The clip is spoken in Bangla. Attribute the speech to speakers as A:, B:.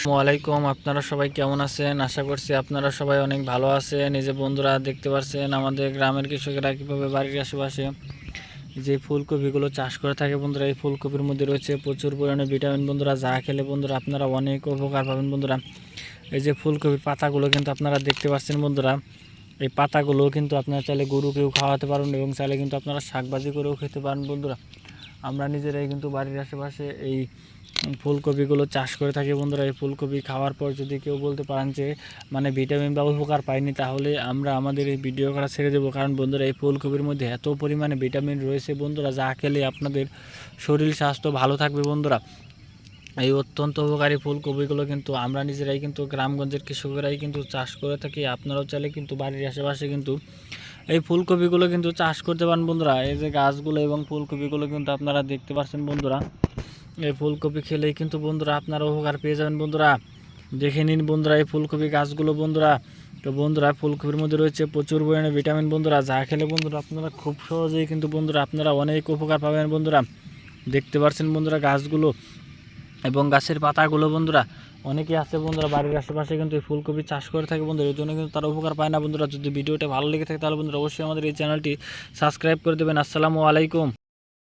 A: ওয়ালাইকুম, আপনারা সবাই কেমন আছেন? আশা করছি আপনারা সবাই অনেক ভালো আছেন। এই যে বন্ধুরা দেখতে পাচ্ছেন আমাদের গ্রামের কৃষকেরা কীভাবে বাড়ির আশেপাশে যে ফুলকপিগুলো চাষ করে থাকে বন্ধুরা। এই ফুলকপির মধ্যে রয়েছে প্রচুর পরিমাণে ভিটামিন বন্ধুরা, যা খেলে বন্ধুরা আপনারা অনেক উপকার পাবেন বন্ধুরা। এই যে ফুলকপির পাতাগুলো কিন্তু আপনারা দেখতে পাচ্ছেন বন্ধুরা। এই পাতাগুলো কিন্তু আপনারা চাইলে গরুকেও খাওয়াতে পারেন এবং চাইলে কিন্তু আপনারা শাকভাজি করেও খেতে পারেন বন্ধুরা। আমরা নিজেরাই কিন্তু বাড়ির আশেপাশে এই ফুলকপিগুলো চাষ করে থাকি বন্ধুরা। এই ফুলকপি খাওয়ার পর যদি কেউ বলতে পারেন যে ভিটামিন বা উপকার পাইনি, তাহলে আমরা আমাদের এই ভিডিও করা ছেড়ে দেবো। কারণ বন্ধুরা এই ফুলকপির মধ্যে এত পরিমাণে ভিটামিন রয়েছে বন্ধুরা, যা খেলে আপনাদের শরীর স্বাস্থ্য ভালো থাকবে বন্ধুরা। এই অত্যন্ত উপকারী ফুলকপিগুলো কিন্তু আমরা নিজেরাই কিন্তু গ্রামগঞ্জের কৃষকেরাই কিন্তু চাষ করে থাকি। আপনারাও চাইলে কিন্তু বাড়ির আশেপাশে কিন্তু এই ফুলকপিগুলো কিন্তু চাষ করতে পারেন বন্ধুরা। এই যে গাছগুলো এবং ফুলকপিগুলো কিন্তু আপনারা দেখতে পাচ্ছেন বন্ধুরা। এই ফুলকপি খেলেই কিন্তু বন্ধুরা আপনারা উপকার পেয়ে যাবেন বন্ধুরা। দেখে নিন বন্ধুরা এই ফুলকপি গাছগুলো বন্ধুরা। তো বন্ধুরা ফুলকপির মধ্যে রয়েছে প্রচুর পরিমাণে ভিটামিন বন্ধুরা, যা খেলে বন্ধুরা আপনারা খুব সহজেই কিন্তু বন্ধুরা আপনারা অনেক উপকার পাবেন বন্ধুরা। দেখতে পাচ্ছেন বন্ধুরা গাছগুলো এবং গাছের পাতাগুলো বন্ধুরা। অনেকেই আছে বন্ধুরা বাড়ির আশেপাশে কিন্তু এই ফুলকপি চাষ করে থাকে বন্ধুরা, এর জন্য কিন্তু তারা উপকার পায় না বন্ধুরা। যদি ভিডিওটা ভালো লেগে থাকে তাহলে বন্ধুরা অবশ্যই আমাদের এই চ্যানেলটি সাবস্ক্রাইব করে দেবেন। আসসালামু আলাইকুম।